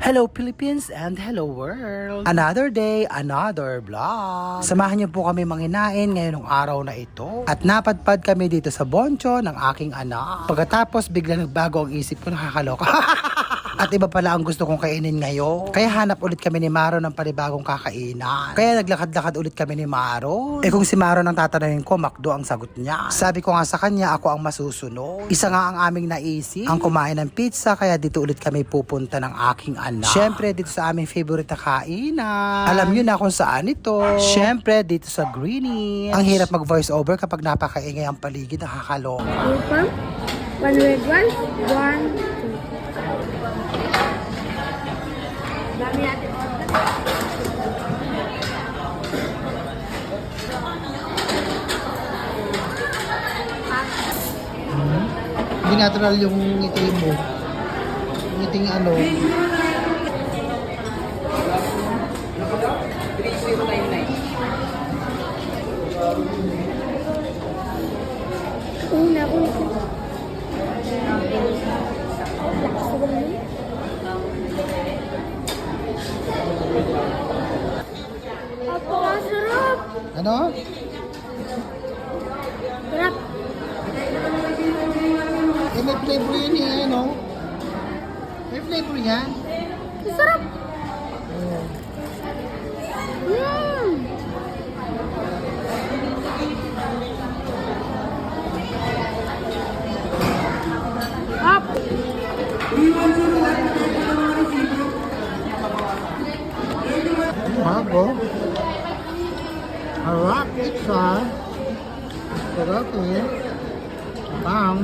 Hello Philippines and hello world! Another day, another vlog. Samahan niyo po kami manginain ngayong araw na ito. At napadpad kami dito sa boncho ng aking anak. Pagkatapos biglang nagbago ang isip ko, nakakaloka. At iba pala ang gusto kong kainin ngayon. Kaya hanap ulit kami ni Maro ng panibagong kakainan. Kaya naglakad-lakad ulit kami ni Maro. Kung si Maro nang tatanungin ko, McDo ang sagot niya. Sabi ko nga sa kanya, ako ang masusunod. Isa nga ang aming naisip, ang kumain ng pizza, kaya dito ulit kami pupunta ng aking anak. Siyempre, dito sa aming favorite na kainan. Alam nyo na kung saan ito. Siyempre, dito sa Greenies. Ang hirap mag-voice over kapag napakaingay ang paligid, nakakaloka. Uniform, one red one, one, two. Dami natin order. Hindi natural yung ngiti mo. Ngiting ano. Una. Sarap! Ano? Sarap! Eh, may flavor yun eh, ano? May flavor yan. Sarap! Oh. Up! Bago. Harap pizza. Sarap eh. Bang.